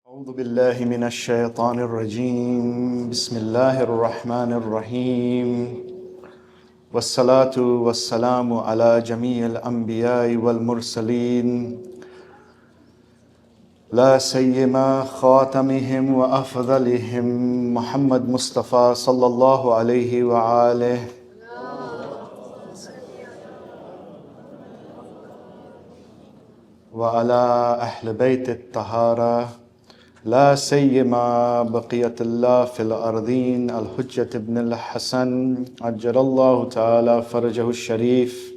أعوذ بالله من الشيطان الرجيم بسم الله الرحمن الرحيم والصلاة والسلام على جميع الأنبياء والمرسلين لا سيما خاتمهم وأفضلهم محمد مصطفى صلى الله عليه وآله وعلى أهل بيت الطهارة لا سيما بقية الله في الأرضين الحجة ابن الحسن عجل الله تعالى فرجه الشريف.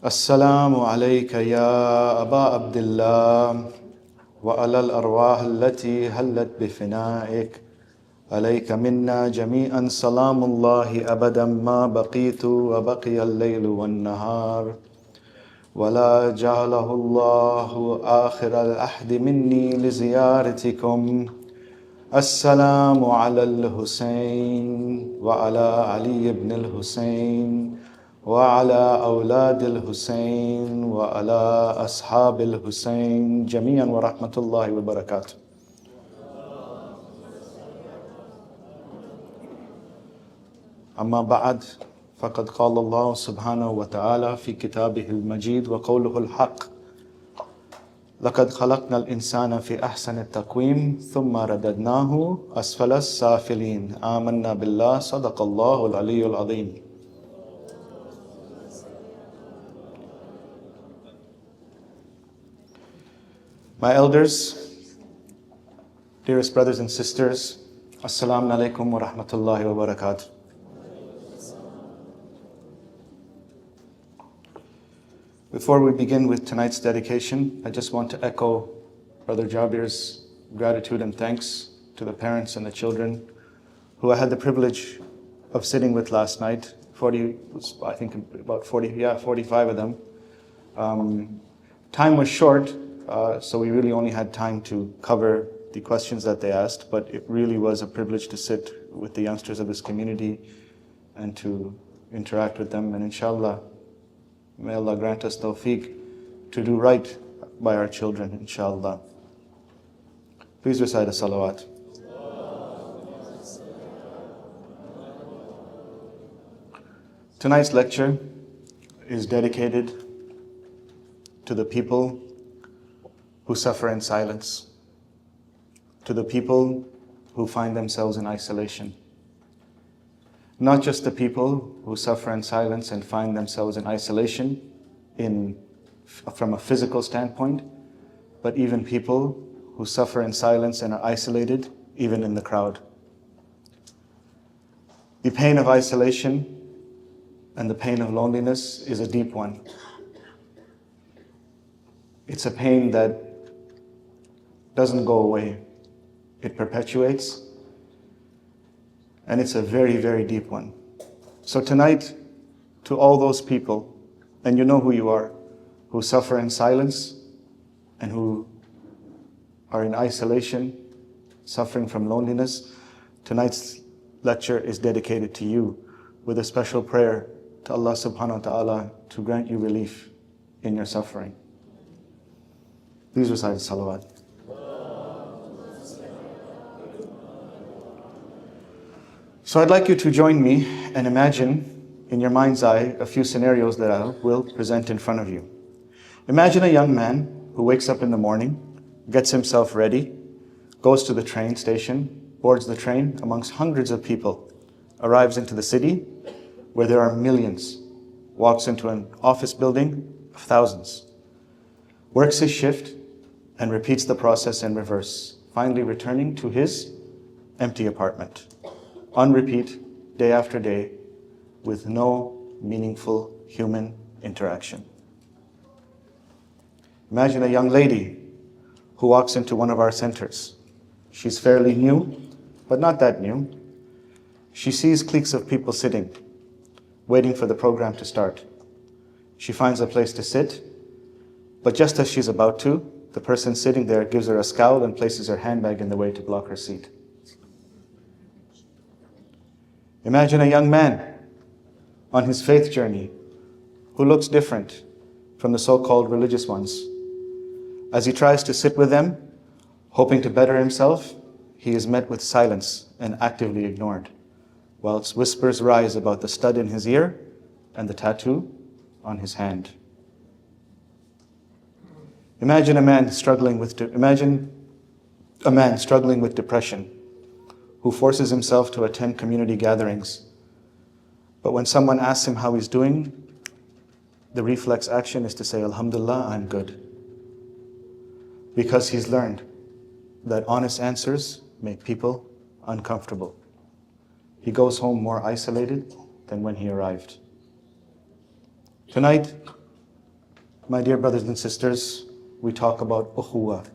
السلام عليك يا أبا عبد الله وعلى الأرواح التي هلت بفنائك، عليك منا جميعا سلام الله أبدا ما بقيت وبقي الليل والنهار، ولا جعله الله آخر العهد مني لزيارتكم. السلام على الحسين وعلى علي بن الحسين وعلى أولاد الحسين وعلى أصحاب الحسين جميعا ورحمة الله وبركاته. أما بعد، فقد قال الله سبحانه وتعالى في كتابه المجيد وقوله الحق: لقد خلقنا الإنسان في أحسن التقويم ثم رددناه أسفل السافلين. آمنا بالله صدق الله العلي العظيم. My elders, dearest brothers and sisters, Assalamu alaikum wa rahmatullahi wa barakatuh. Before we begin with tonight's dedication, I just want to echo Brother Jabir's gratitude and thanks to the parents and the children who I had the privilege of sitting with last night. 45 of them. Time was short, so we really only had time to cover the questions that they asked, but it really was a privilege to sit with the youngsters of this community and to interact with them, and inshallah, may Allah grant us tawfiq to do right by our children, inshallah. Please recite a salawat. Tonight's lecture is dedicated to the people who suffer in silence, to the people who find themselves in isolation. Not just the people who suffer in silence and find themselves in isolation from a physical standpoint, but even people who suffer in silence and are isolated even in the crowd. The pain of isolation and the pain of loneliness is a deep one. It's a pain that doesn't go away. It perpetuates. And it's a very, very deep one. So tonight, to all those people, and you know who you are, who suffer in silence and who are in isolation, suffering from loneliness, tonight's lecture is dedicated to you with a special prayer to Allah subhanahu wa ta'ala to grant you relief in your suffering. Please recite salawat. So I'd like you to join me and imagine in your mind's eye a few scenarios that I will present in front of you. Imagine a young man who wakes up in the morning, gets himself ready, goes to the train station, boards the train amongst hundreds of people, arrives into the city where there are millions, walks into an office building of thousands, works his shift and repeats the process in reverse, finally returning to his empty apartment. On repeat, day after day, with no meaningful human interaction. Imagine a young lady who walks into one of our centers. She's fairly new, but not that new. She sees cliques of people sitting, waiting for the program to start. She finds a place to sit, but just as she's about to, the person sitting there gives her a scowl and places her handbag in the way to block her seat. Imagine a young man on his faith journey who looks different from the so-called religious ones As he tries to sit with them, hoping to better himself, he is met with silence and actively ignored, whilst whispers rise about the stud in his ear and the tattoo on his hand. Imagine a man struggling with depression who forces himself to attend community gatherings, but when someone asks him how he's doing, the reflex action is to say, Alhamdulillah, I'm good. Because he's learned that honest answers make people uncomfortable. He goes home more isolated than when he arrived. Tonight, my dear brothers and sisters, we talk about Ukhuwwah.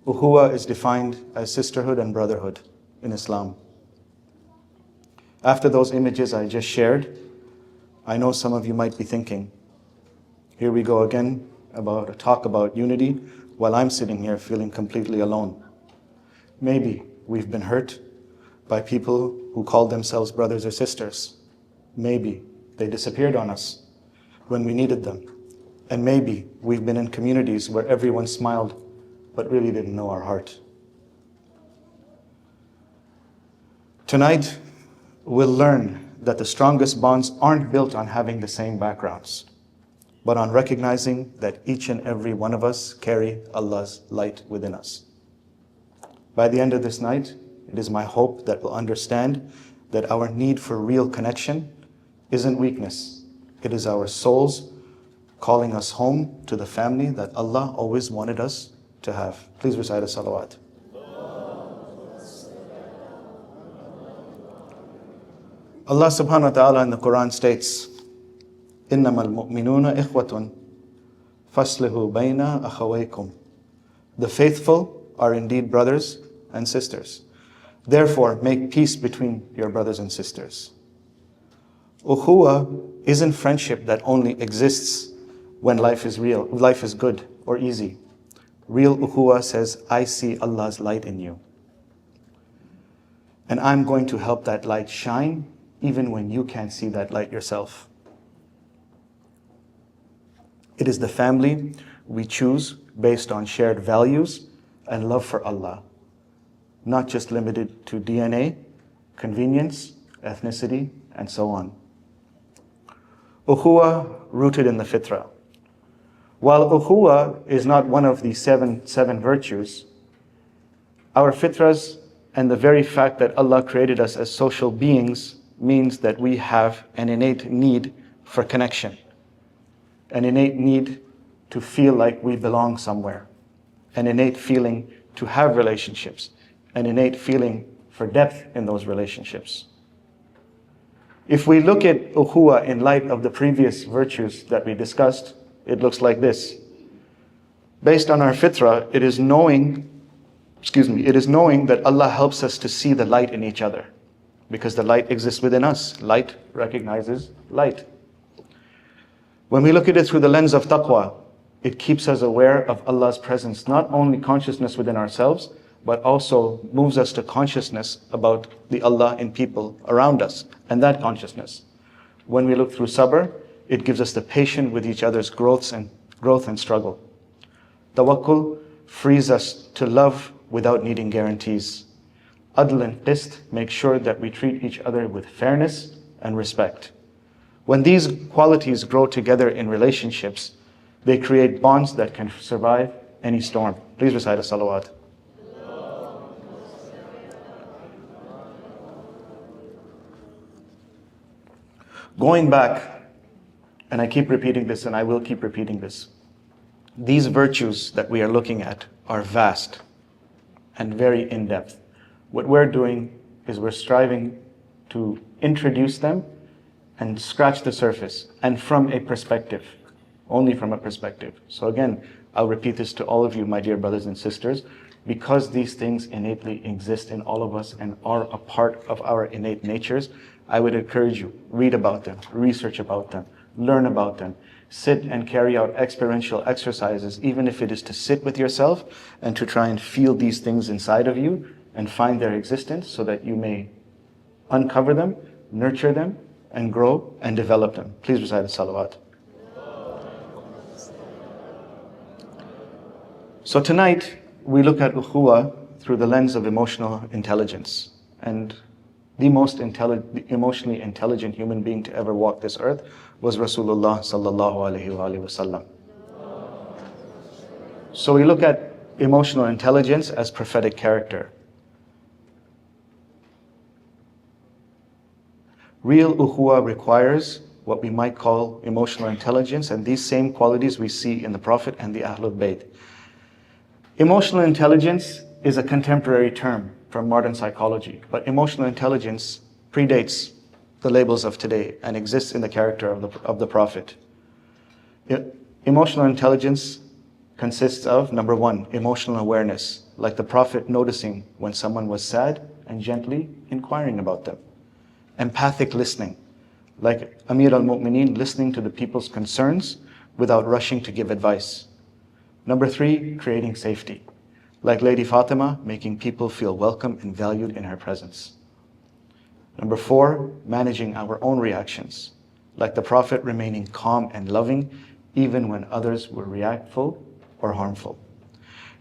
Ukhuwwah is defined as sisterhood and brotherhood in Islam. After those images I just shared, I know some of you might be thinking, here we go again about a talk about unity while I'm sitting here feeling completely alone. Maybe we've been hurt by people who called themselves brothers or sisters. Maybe they disappeared on us when we needed them. And maybe we've been in communities where everyone smiled but really didn't know our heart. Tonight, we'll learn that the strongest bonds aren't built on having the same backgrounds, but on recognizing that each and every one of us carry Allah's light within us. By the end of this night, it is my hope that we'll understand that our need for real connection isn't weakness. It is our souls calling us home to the family that Allah always wanted us to have. Please recite a salawat. Allah subhanahu wa ta'ala in the Quran states, إِنَّمَا الْمُؤْمِنُونَ إِخْوَةٌ فَاسْلِهُ بَيْنَ أَخَوَيْكُمْ. The faithful are indeed brothers and sisters. Therefore, make peace between your brothers and sisters. Ukhuwwah isn't friendship that only exists when life is real, life is good or easy. Real Ukhuwwah says, I see Allah's light in you. And I'm going to help that light shine even when you can't see that light yourself. It is the family we choose based on shared values and love for Allah, not just limited to DNA, convenience, ethnicity, and so on. Ukhuwwah rooted in the fitrah. While Ukhuwwah is not one of the seven virtues, our fitras and the very fact that Allah created us as social beings means that we have an innate need for connection, an innate need to feel like we belong somewhere, an innate feeling to have relationships, an innate feeling for depth in those relationships. If we look at Ukhuwwah in light of the previous virtues that we discussed, it looks like this. Based on our fitrah, it is knowing that Allah helps us to see the light in each other, because the light exists within us. Light recognizes light. When we look at it through the lens of taqwa, it keeps us aware of Allah's presence, not only consciousness within ourselves, but also moves us to consciousness about the Allah in people around us, and that consciousness. When we look through sabr, it gives us the patience with each other's growth and struggle. Tawakkul frees us to love without needing guarantees. Adl and qist make sure that we treat each other with fairness and respect. When these qualities grow together in relationships, they create bonds that can survive any storm. Please recite a salawat. Going back, and I keep repeating this and I will keep repeating this, these virtues that we are looking at are vast and very in-depth. What we're doing is we're striving to introduce them and scratch the surface, and from a perspective, only from a perspective. So again, I'll repeat this to all of you, my dear brothers and sisters, because these things innately exist in all of us and are a part of our innate natures. I would encourage you, read about them, research about them, learn about them, sit and carry out experiential exercises, even if it is to sit with yourself and to try and feel these things inside of you and find their existence so that you may uncover them, nurture them, and grow and develop them. Please recite the salawat. So tonight, we look at Ukhuwwah through the lens of emotional intelligence. And the most emotionally intelligent human being to ever walk this earth was Rasulullah sallallahu alaihi wasallam. So we look at emotional intelligence as prophetic character. Real Ukhuwwah requires what we might call emotional intelligence, and these same qualities we see in the Prophet and the Ahlul Bayt. Emotional intelligence is a contemporary term from modern psychology, but emotional intelligence predates the labels of today and exists in the character of the Prophet. Emotional intelligence consists of, number one, emotional awareness, like the Prophet noticing when someone was sad and gently inquiring about them. Empathic listening, like Amir al-Mu'mineen listening to the people's concerns without rushing to give advice. Number three, creating safety, like Lady Fatima making people feel welcome and valued in her presence. Number four, managing our own reactions, like the Prophet remaining calm and loving even when others were reactful or harmful.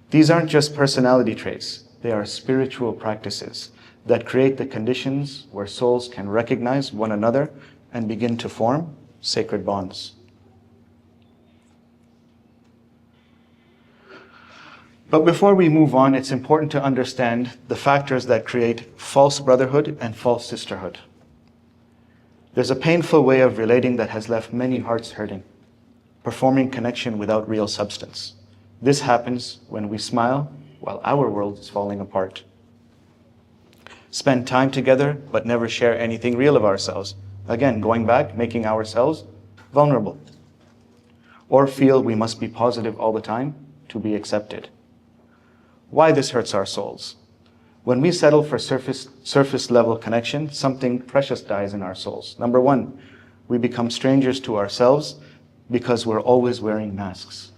These aren't just personality traits, they are spiritual practices that create the conditions where souls can recognize one another and begin to form sacred bonds. But before we move on, it's important to understand the factors that create false brotherhood and false sisterhood. There's a painful way of relating that has left many hearts hurting, performing connection without real substance. This happens when we smile while our world is falling apart. Spend time together, but never share anything real of ourselves. Again, going back, making ourselves vulnerable. Or feel we must be positive all the time to be accepted. Why this hurts our souls? When we settle for surface level connection, something precious dies in our souls. Number one, we become strangers to ourselves because we're always wearing masks.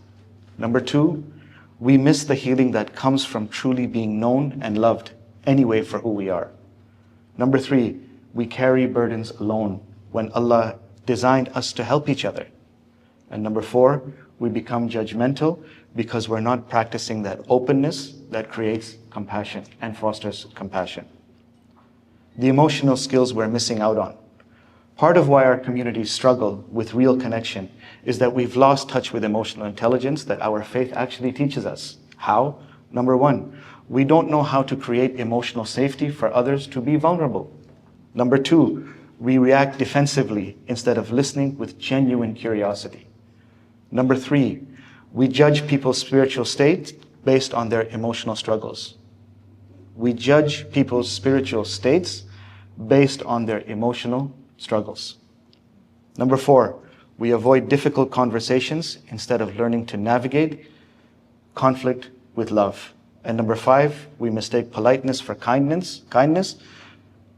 Number two, we miss the healing that comes from truly being known and loved anyway for who we are. Number three, we carry burdens alone when Allah designed us to help each other. And number four, we become judgmental because we're not practicing that openness that creates compassion and fosters compassion. The emotional skills we're missing out on. Part of why our communities struggle with real connection is that we've lost touch with emotional intelligence that our faith actually teaches us. How? Number one, we don't know how to create emotional safety for others to be vulnerable. Number two, we react defensively instead of listening with genuine curiosity. Number three, we judge people's spiritual state based on their emotional struggles. We judge people's spiritual states based on their emotional struggles. Number four, we avoid difficult conversations instead of learning to navigate conflict with love. And number five, we mistake politeness for kindness,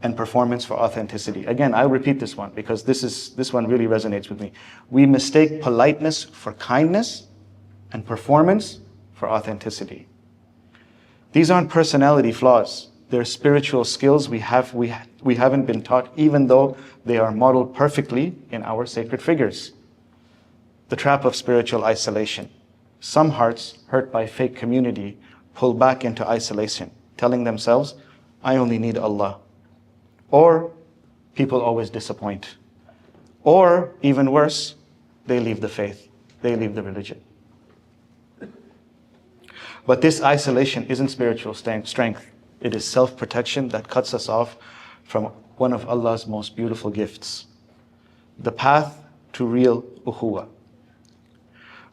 and performance for authenticity. Again, I'll repeat this one because this one really resonates with me. We mistake politeness for kindness and performance for authenticity. These aren't personality flaws. They're spiritual skills we haven't been taught, even though they are modeled perfectly in our sacred figures. The trap of spiritual isolation. Some hearts hurt by fake community pull back into isolation, telling themselves, I only need Allah. Or people always disappoint. Or even worse, they leave the faith. They leave the religion. But this isolation isn't spiritual strength. It is self-protection that cuts us off from one of Allah's most beautiful gifts. The path to real Ukhuwwah.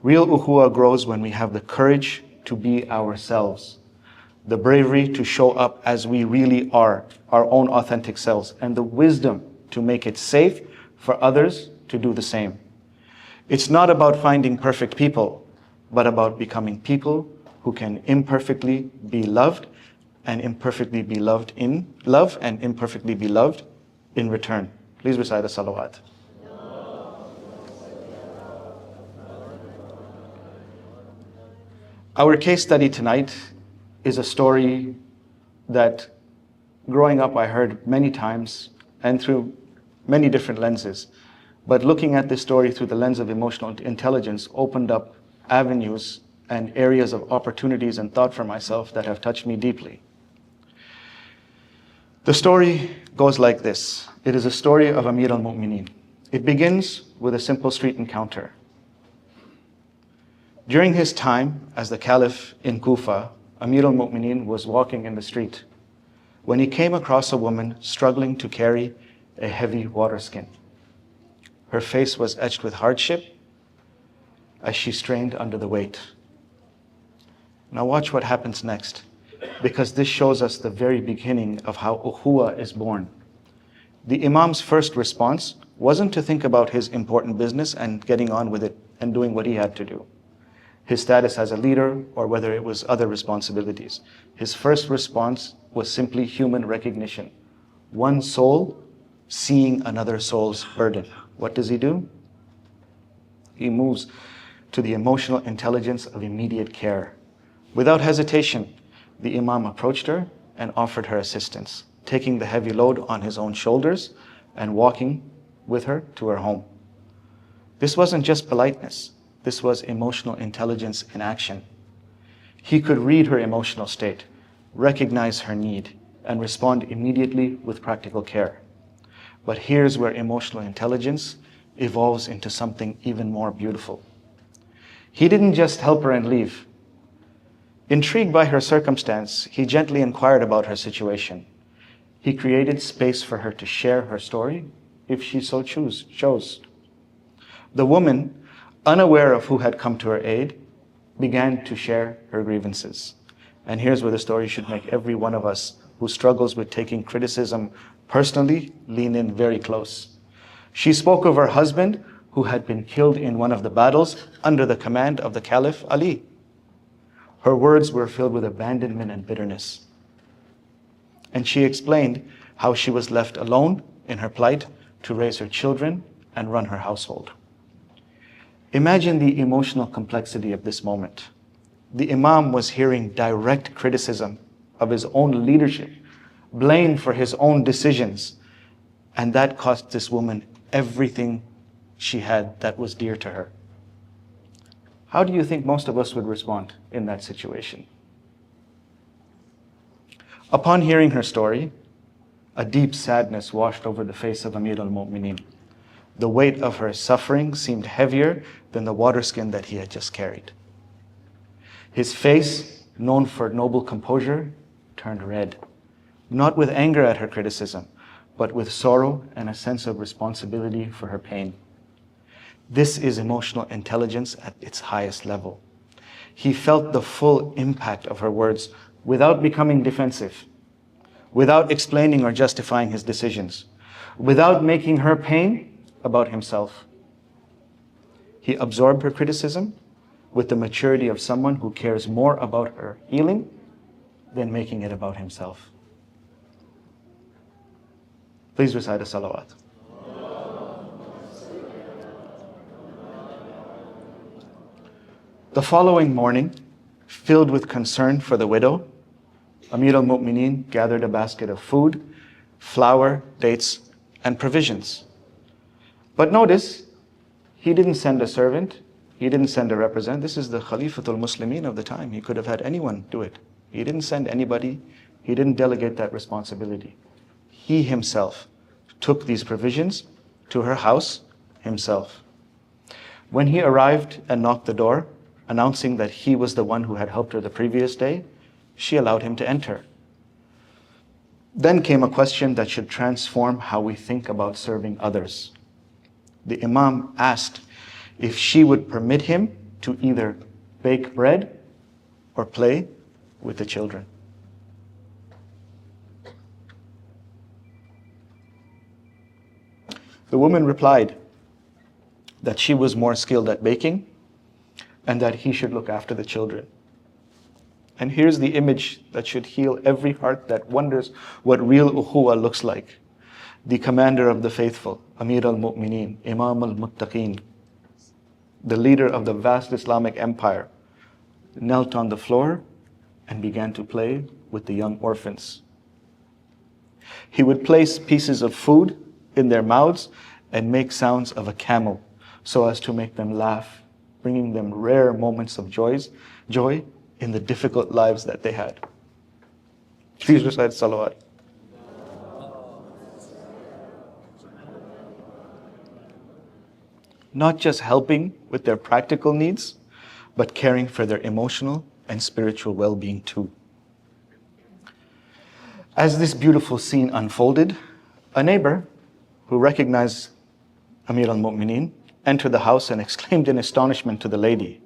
Real Ukhuwwah grows when we have the courage to be ourselves, the bravery to show up as we really are, our own authentic selves, and the wisdom to make it safe for others to do the same. It's not about finding perfect people, but about becoming people who can imperfectly be loved and imperfectly be loved in love and imperfectly be loved in return. Please recite the salawat. Our case study tonight is a story that growing up I heard many times and through many different lenses. But looking at this story through the lens of emotional intelligence opened up avenues and areas of opportunities and thought for myself that have touched me deeply. The story goes like this. It is a story of Amir al-Mu'mineen. It begins with a simple street encounter. During his time as the Caliph in Kufa, Amir al-Mu'mineen was walking in the street when he came across a woman struggling to carry a heavy water skin. Her face was etched with hardship as she strained under the weight. Now watch what happens next, because this shows us the very beginning of how Ukhuwwah is born. The Imam's first response wasn't to think about his important business and getting on with it and doing what he had to do, his status as a leader, or whether it was other responsibilities. His first response was simply human recognition. One soul seeing another soul's burden. What does he do? He moves to the emotional intelligence of immediate care. Without hesitation, the Imam approached her and offered her assistance, taking the heavy load on his own shoulders and walking with her to her home. This wasn't just politeness. This was emotional intelligence in action. He could read her emotional state, recognize her need, and respond immediately with practical care. But here's where emotional intelligence evolves into something even more beautiful. He didn't just help her and leave. Intrigued by her circumstance, he gently inquired about her situation. He created space for her to share her story if she so chose. The woman, unaware of who had come to her aid, began to share her grievances. And here's where the story should make every one of us who struggles with taking criticism personally lean in very close. She spoke of her husband who had been killed in one of the battles under the command of the Caliph Ali. Her words were filled with abandonment and bitterness. And she explained how she was left alone in her plight to raise her children and run her household. Imagine the emotional complexity of this moment. The Imam was hearing direct criticism of his own leadership, blame for his own decisions, and that cost this woman everything she had that was dear to her. How do you think most of us would respond in that situation? Upon hearing her story, a deep sadness washed over the face of Amir al-Mu'mineen. The weight of her suffering seemed heavier than the water skin that he had just carried. His face, known for noble composure, turned red, not with anger at her criticism, but with sorrow and a sense of responsibility for her pain. This is emotional intelligence at its highest level. He felt the full impact of her words without becoming defensive, without explaining or justifying his decisions, without making her pain about himself. He absorbed her criticism with the maturity of someone who cares more about her healing than making it about himself. Please recite a salawat. The following morning, filled with concern for the widow, Amir al-Mu'mineen gathered a basket of food, flour, dates, and provisions. But notice, he didn't send a servant, he didn't send a representative. This is the Khalifatul Muslimin of the time. He could have had anyone do it. He didn't send anybody, he didn't delegate that responsibility. He himself took these provisions to her house himself. When he arrived and knocked the door, announcing that he was the one who had helped her the previous day, she allowed him to enter. Then came a question that should transform how we think about serving others. The Imam asked if she would permit him to either bake bread or play with the children. The woman replied that she was more skilled at baking and that he should look after the children. And here's the image that should heal every heart that wonders what real Ukhuwwah looks like. The commander of the faithful, Amir al-Mu'mineen, Imam al-Muttaqeen, the leader of the vast Islamic empire, knelt on the floor and began to play with the young orphans. He would place pieces of food in their mouths and make sounds of a camel so as to make them laugh bringing them rare moments of joy in the difficult lives that they had. Please recite salawat. Not just helping with their practical needs, but caring for their emotional and spiritual well-being too. As this beautiful scene unfolded, a neighbor who recognized Amir al-Mu'mineen entered the house and exclaimed in astonishment to the lady,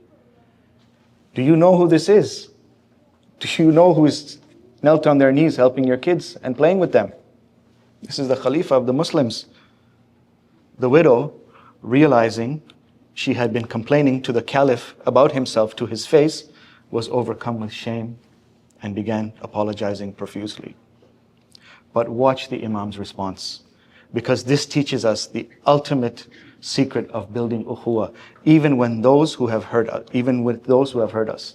"Do you know who this is? Do you know who is knelt on their knees helping your kids and playing with them? This is the Khalifa of the Muslims." The widow, realizing she had been complaining to the Caliph about himself to his face, was overcome with shame and began apologizing profusely. But watch the Imam's response, because this teaches us the ultimate secret of building ukhuwwah, even with those who have hurt us.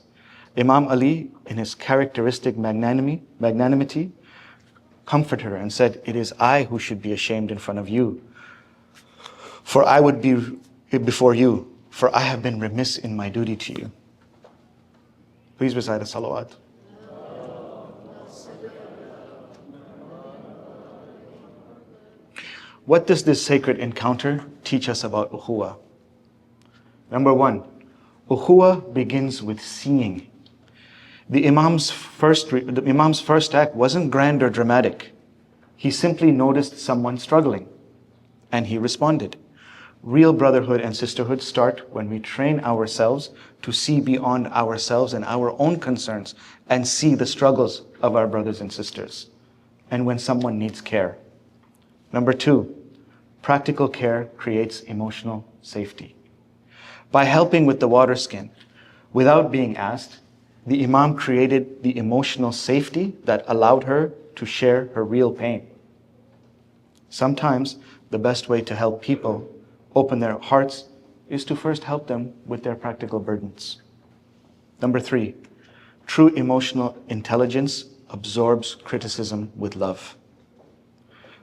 Imam Ali, in his characteristic magnanimity, comforted her and said, "It is I who should be ashamed in front of you, for I would be before you, for I have been remiss in my duty to you." Please recite a salawat. What does this sacred encounter teach us about ukhuwwah? Number one, ukhuwwah begins with seeing. The Imam's first act wasn't grand or dramatic. He simply noticed someone struggling, and he responded. Real brotherhood and sisterhood start when we train ourselves to see beyond ourselves and our own concerns and see the struggles of our brothers and sisters, and when someone needs care. Number two, practical care creates emotional safety. By helping with the water skin, without being asked, the Imam created the emotional safety that allowed her to share her real pain. Sometimes the best way to help people open their hearts is to first help them with their practical burdens. Number three, true emotional intelligence absorbs criticism with love.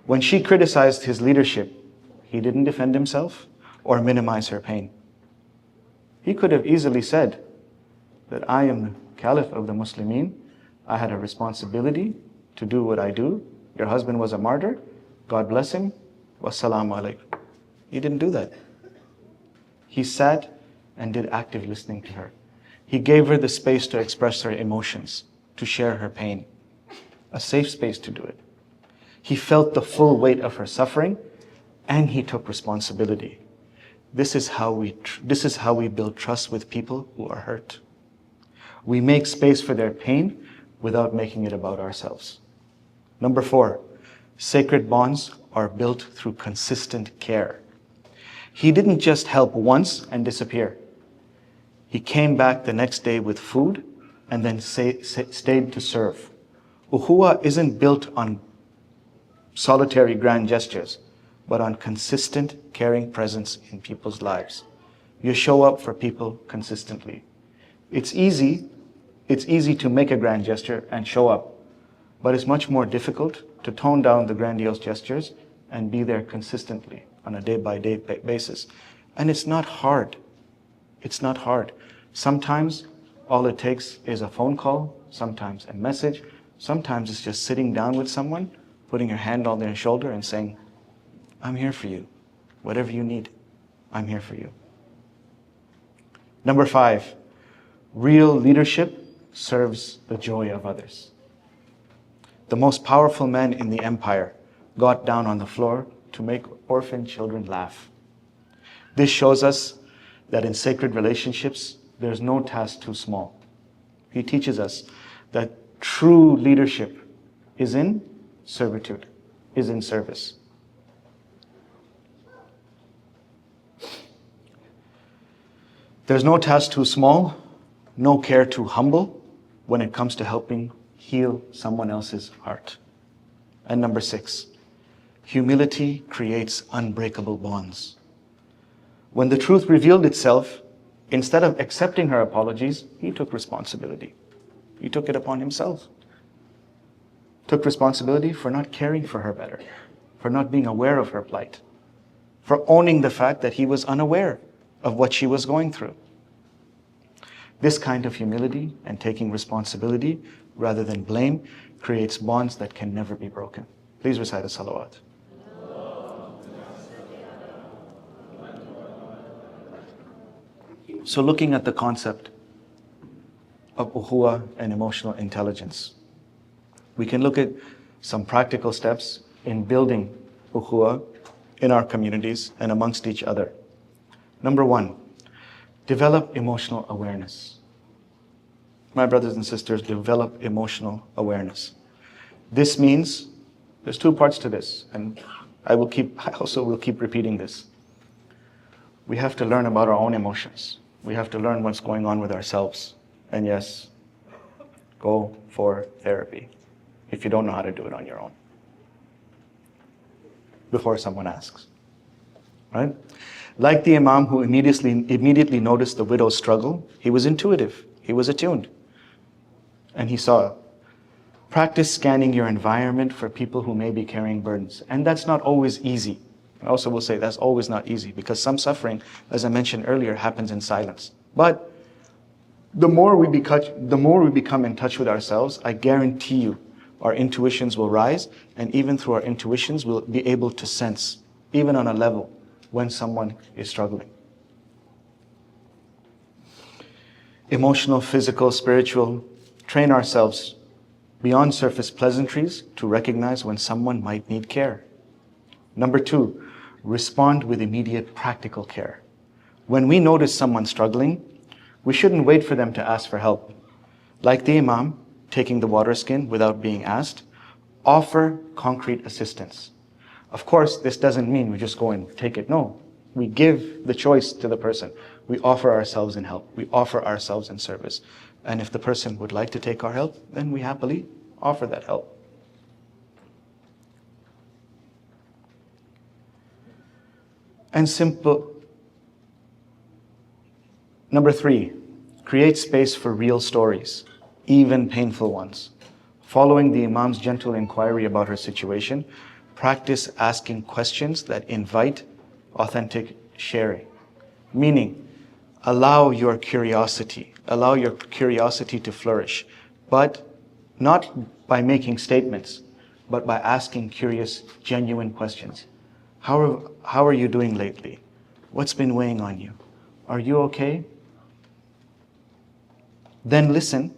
When she criticized his leadership, he didn't defend himself or minimize her pain. He could have easily said that I am the Caliph of the Muslimin. I had a responsibility to do what I do. Your husband was a martyr. God bless him. Wassalamu alaikum. He didn't do that. He sat and did active listening to her. He gave her the space to express her emotions, to share her pain, a safe space to do it. He felt the full weight of her suffering, and he took responsibility. This is how we build trust with people who are hurt. We make space for their pain without making it about ourselves. Number four, sacred bonds are built through consistent care. He didn't just help once and disappear. He came back the next day with food and then stayed to serve. Ukhuwwah isn't built on solitary grand gestures, but on consistent, caring presence in people's lives. You show up for people consistently. It's easy to make a grand gesture and show up, but it's much more difficult to tone down the grandiose gestures and be there consistently on a day-by-day basis. And it's not hard. It's not hard. Sometimes all it takes is a phone call, sometimes a message, sometimes it's just sitting down with someone, putting your hand on their shoulder and saying, I'm here for you. Whatever you need, I'm here for you. Number five, real leadership serves the joy of others. The most powerful man in the empire got down on the floor to make orphan children laugh. This shows us that in sacred relationships, there's no task too small. He teaches us that true leadership is in servitude, is in service. There's no task too small, no care too humble when it comes to helping heal someone else's heart. And number six, humility creates unbreakable bonds. When the truth revealed itself, instead of accepting her apologies, he took responsibility. He took it upon himself. Took responsibility for not caring for her better, for not being aware of her plight, for owning the fact that he was unaware of what she was going through. This kind of humility and taking responsibility rather than blame creates bonds that can never be broken. Please recite a salawat. So looking at the concept of ukhuwwah and emotional intelligence, we can look at some practical steps in building ukhuwwah in our communities and amongst each other. Number one, develop emotional awareness. My brothers and sisters, develop emotional awareness. This means, there's two parts to this, and I also will keep repeating this. We have to learn about our own emotions. We have to learn what's going on with ourselves. And yes, go for therapy if you don't know how to do it on your own, before someone asks, right? Like the Imam who immediately noticed the widow's struggle, he was intuitive, he was attuned, and he saw. Practice scanning your environment for people who may be carrying burdens. And that's not always easy. I also will say that's always not easy, because some suffering, as I mentioned earlier, happens in silence. But the more we become in touch with ourselves, I guarantee you, our intuitions will rise, and even through our intuitions, we'll be able to sense, even on a level, when someone is struggling. Emotional, physical, spiritual, train ourselves beyond surface pleasantries to recognize when someone might need care. Number two, respond with immediate practical care. When we notice someone struggling, we shouldn't wait for them to ask for help. Like the Imam, taking the water skin without being asked, offer concrete assistance. Of course, this doesn't mean we just go and take it. No, we give the choice to the person. We offer ourselves in help. We offer ourselves in service. And if the person would like to take our help, then we happily offer that help. And simple. Number three, create space for real stories, even painful ones. Following the Imam's gentle inquiry about her situation, practice asking questions that invite authentic sharing. Meaning, allow your curiosity to flourish, but not by making statements, but by asking curious, genuine questions. How are you doing lately? What's been weighing on you? Are you okay? Then listen.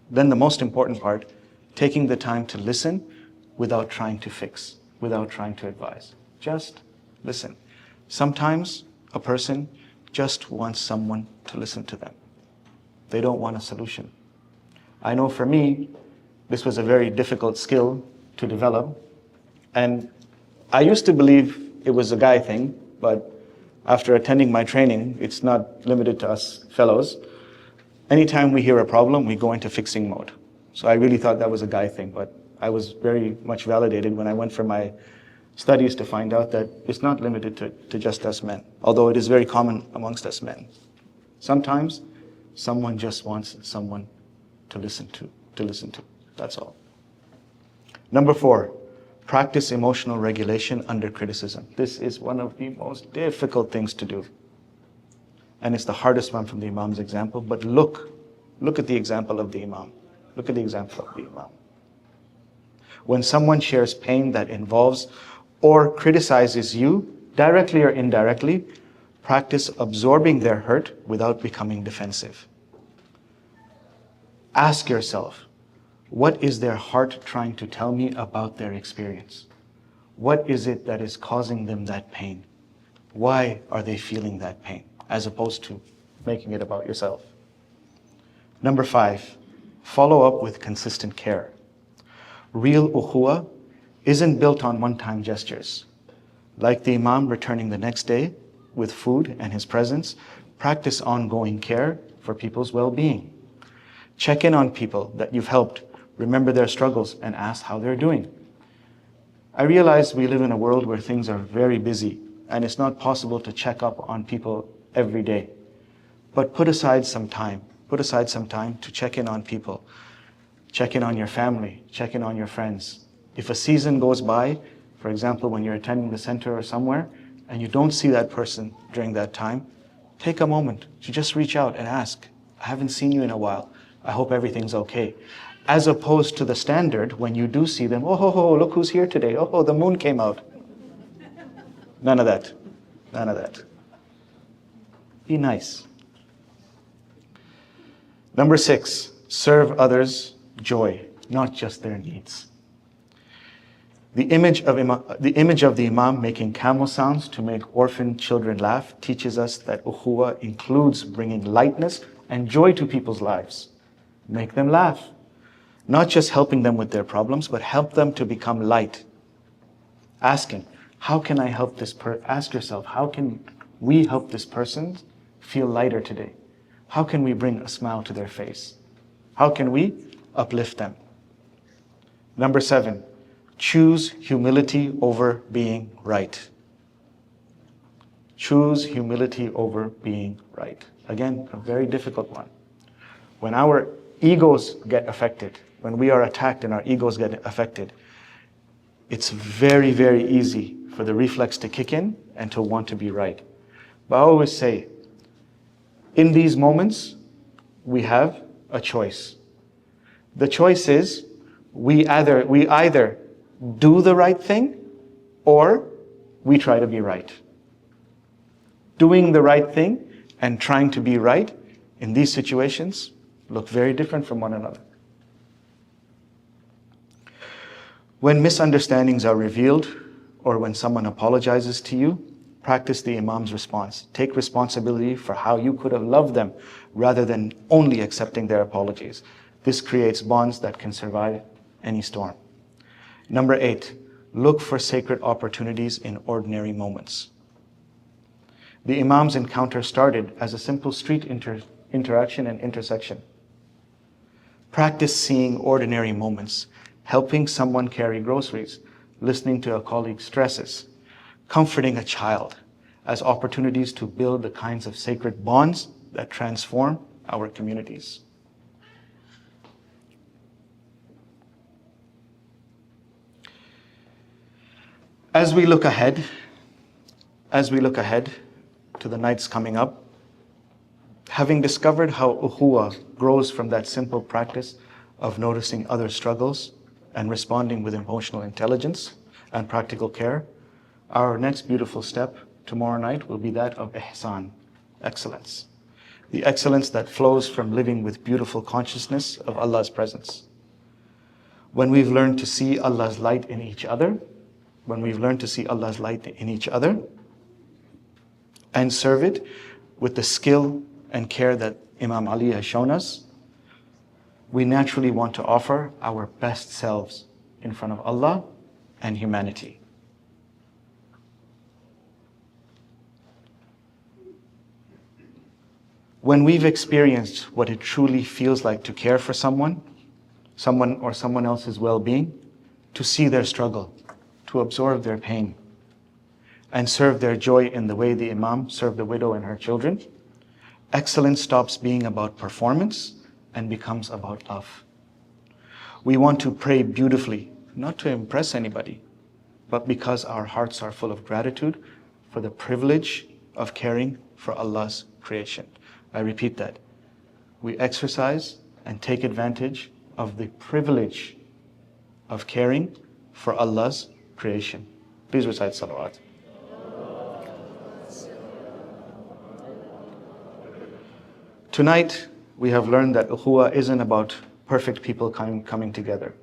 Then the most important part, taking the time to listen without trying to fix, without trying to advise. Just listen. Sometimes a person just wants someone to listen to them. They don't want a solution. I know for me, this was a very difficult skill to develop. And I used to believe it was a guy thing, but after attending my training, it's not limited to us fellows. Anytime we hear a problem, we go into fixing mode. So I really thought that was a guy thing, but I was very much validated when I went for my studies to find out that it's not limited to just us men, although it is very common amongst us men. Sometimes someone just wants someone to listen to. That's all. Number four, practice emotional regulation under criticism. This is one of the most difficult things to do. And it's the hardest one from the Imam's example, but look at the example of the Imam. Look at the example of the Imam. When someone shares pain that involves or criticizes you, directly or indirectly, practice absorbing their hurt without becoming defensive. Ask yourself, what is their heart trying to tell me about their experience? What is it that is causing them that pain? Why are they feeling that pain? As opposed to making it about yourself. Number five, follow up with consistent care. Real ukhuwwah isn't built on one-time gestures. Like the Imam returning the next day with food and his presence, practice ongoing care for people's well-being. Check in on people that you've helped, remember their struggles, and ask how they're doing. I realize we live in a world where things are very busy, and it's not possible to check up on people every day. But put aside some time to check in on people. Check in on your family, check in on your friends. If a season goes by, for example, when you're attending the center or somewhere, and you don't see that person during that time, take a moment to just reach out and ask, I haven't seen you in a while. I hope everything's okay. As opposed to the standard, when you do see them, oh, ho, ho, look who's here today. Oh, the moon came out. None of that. None of that. Be nice. Number 6, serve others joy, not just their needs. The image of the Imam making camel sounds to make orphan children laugh teaches us that Ukhuwwah includes bringing lightness and joy to people's lives. Make them laugh. Not just helping them with their problems, but help them to become light. Asking, how can I help this person? Ask yourself, how can we help this person feel lighter today? How can we bring a smile to their face? How can we uplift them? Number 7, choose humility over being right. Choose humility over being right. Again, a very difficult one. When our egos get affected, when we are attacked and our egos get affected, it's very, very easy for the reflex to kick in and to want to be right. But I always say, in these moments, we have a choice. The choice is we either do the right thing or we try to be right. Doing the right thing and trying to be right in these situations look very different from one another. When misunderstandings are revealed or when someone apologizes to you, practice the Imam's response. Take responsibility for how you could have loved them rather than only accepting their apologies. This creates bonds that can survive any storm. Number 8, look for sacred opportunities in ordinary moments. The Imam's encounter started as a simple street interaction and intersection. Practice seeing ordinary moments, helping someone carry groceries, listening to a colleague's stresses, comforting a child as opportunities to build the kinds of sacred bonds that transform our communities. As we look ahead to the nights coming up, having discovered how Ukhuwwah grows from that simple practice of noticing other struggles and responding with emotional intelligence and practical care, our next beautiful step tomorrow night will be that of ihsan, excellence. The excellence that flows from living with beautiful consciousness of Allah's presence. When we've learned to see Allah's light in each other, and serve it with the skill and care that Imam Ali has shown us, we naturally want to offer our best selves in front of Allah and humanity. When we've experienced what it truly feels like to care for someone or someone else's well-being, to see their struggle, to absorb their pain, and serve their joy in the way the Imam served the widow and her children, excellence stops being about performance and becomes about love. We want to pray beautifully, not to impress anybody, but because our hearts are full of gratitude for the privilege of caring for Allah's creation. I repeat that. We exercise and take advantage of the privilege of caring for Allah's creation. Please recite salawat. Tonight, we have learned that Ukhuwwah isn't about perfect people coming together.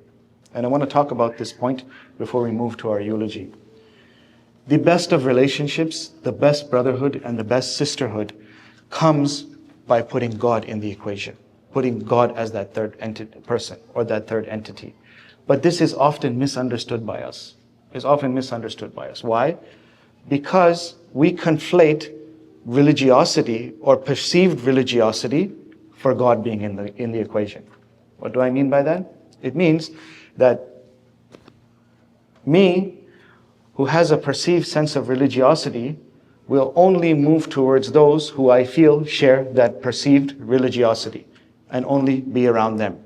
And I want to talk about this point before we move to our eulogy. The best of relationships, the best brotherhood, and the best sisterhood comes by putting God in the equation, putting God as that third person or that third entity. But this is often misunderstood by us. Why? Because we conflate religiosity or perceived religiosity for God being in the equation. What do I mean by that? It means that me, who has a perceived sense of religiosity, will only move towards those who I feel share that perceived religiosity and only be around them.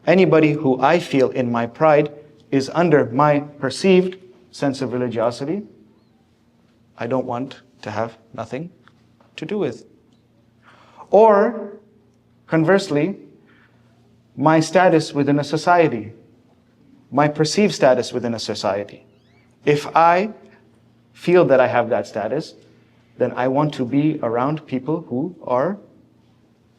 Anybody who I feel in my pride is under my perceived sense of religiosity, I don't want to have nothing to do with. Or Conversely, my status within a society, my perceived status within a society. If I feel that I have that status, then I want to be around people who are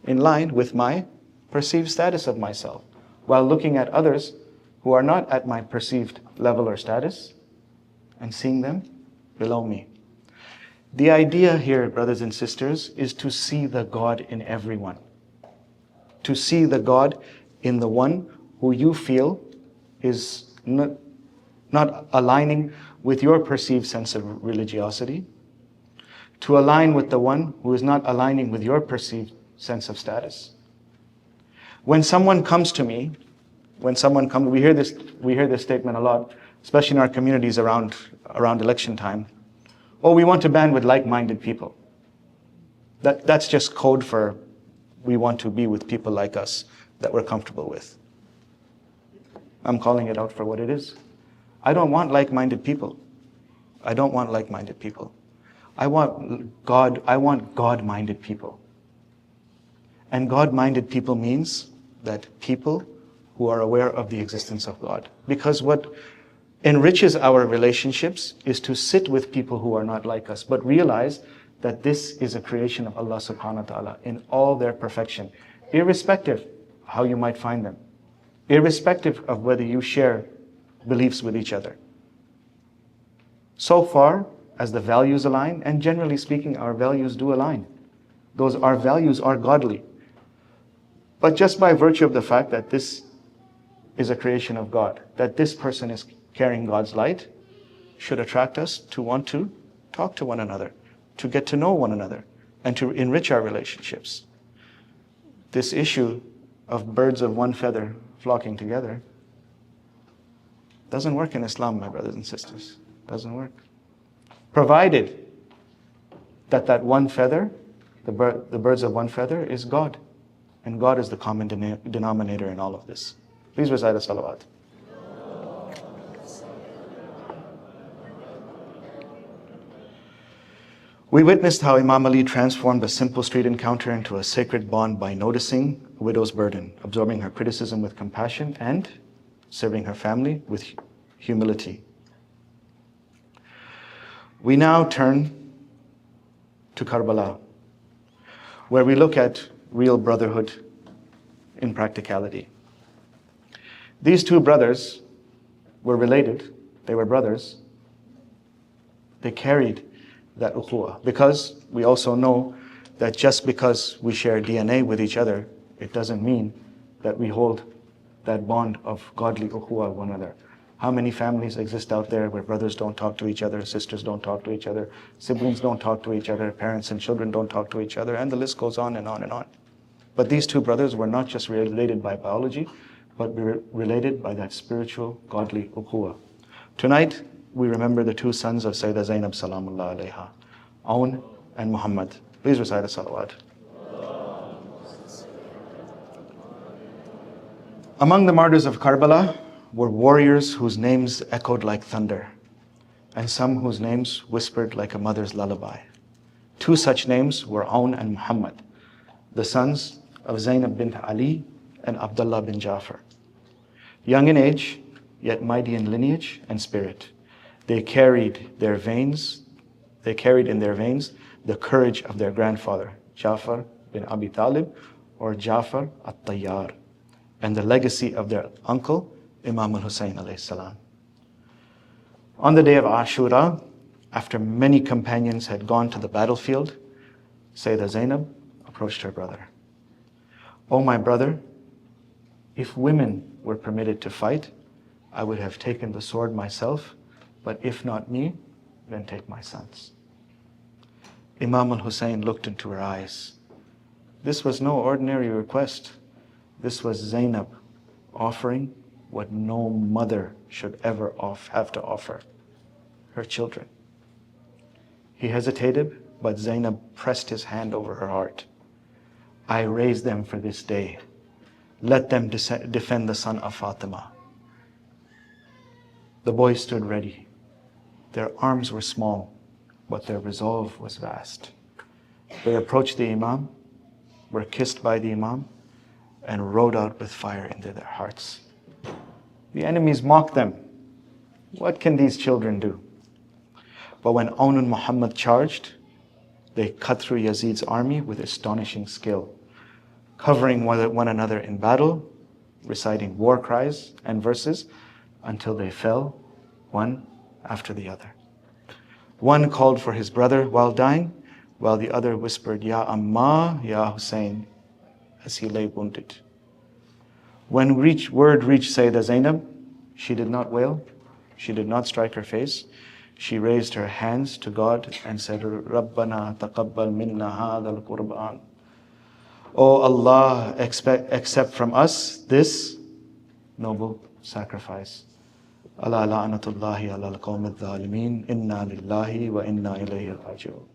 in line with my perceived status of myself, while looking at others who are not at my perceived level or status and seeing them below me. The idea here, brothers and sisters, is to see the God in everyone. To see the God in the one who you feel is not aligning with your perceived sense of religiosity, to align with the one who is not aligning with your perceived sense of status. When someone comes to me, we hear this statement a lot, especially in our communities around election time. Oh, we want to band with like-minded people. That's just code for we want to be with people like us that we're comfortable with. I'm calling it out for what it is. I don't want like-minded people. I don't want like-minded people. I want God-minded people. And God-minded people means that people who are aware of the existence of God. Because what enriches our relationships is to sit with people who are not like us, but realize that this is a creation of Allah subhanahu wa ta'ala in all their perfection, irrespective how you might find them, irrespective of whether you share beliefs with each other. So far as the values align, and generally speaking, our values do align. Our values are godly. But just by virtue of the fact that this is a creation of God, that this person is carrying God's light, should attract us to want to talk to one another, to get to know one another, and to enrich our relationships. This issue of birds of one feather flocking together doesn't work in Islam, my brothers and sisters. Doesn't work. Provided that one feather, the birds of one feather, is God. And God is the common denominator in all of this. Please recite a salawat. We witnessed how Imam Ali transformed a simple street encounter into a sacred bond by noticing a widow's burden, absorbing her criticism with compassion, and serving her family with humility. We now turn to Karbala, where we look at real brotherhood in practicality. These two brothers were related. They were brothers. They carried that ukhuwwah, because we also know that just because we share DNA with each other, it doesn't mean that we hold that bond of godly ukhuwwah with one another. How many families exist out there where brothers don't talk to each other, sisters don't talk to each other, siblings don't talk to each other, parents and children don't talk to each other, and the list goes on and on and on. But these two brothers were not just related by biology, but related by that spiritual, godly ukhuwwah. Tonight, we remember the two sons of Sayyidah Zainab salamullah alayha, Aun and Muhammad. Please recite a salawat. Among the martyrs of Karbala were warriors whose names echoed like thunder, and some whose names whispered like a mother's lullaby. Two such names were Aun and Muhammad, the sons of Zainab bint Ali and Abdullah bin Jafar. Young in age, yet mighty in lineage and spirit, they carried in their veins the courage of their grandfather, Jafar bin Abi Talib, or Jafar at-Tayyar, and the legacy of their uncle, Imam al-Hussein alayhi salam. On the day of Ashura, after many companions had gone to the battlefield, Sayyidah Zainab approached her brother. "Oh, my brother, if women were permitted to fight, I would have taken the sword myself, but if not me, then take my sons." Imam al-Hussein looked into her eyes. This was no ordinary request. This was Zainab offering what no mother should ever have to offer, her children. He hesitated, but Zainab pressed his hand over her heart. "I raised them for this day. Let them defend the son of Fatima." The boys stood ready. Their arms were small, but their resolve was vast. They approached the Imam, were kissed by the Imam, and rode out with fire into their hearts. The enemies mocked them. What can these children do? But when Awnun Muhammad charged, they cut through Yazid's army with astonishing skill, covering one another in battle, reciting war cries and verses until they fell, one after the other. One called for his brother while dying, while the other whispered, Ya Amma, Ya Hussein, as he lay wounded. When word reached Sayyidah Zainab, she did not wail, she did not strike her face. She raised her hands to God and said, Rabbana taqabbal minna hadha al-Qurban. O Allah, accept from us this noble sacrifice. Ala la'natullahi ala al-qawmi al-zalimeen. Inna lillahi wa inna ilayhi raji'un.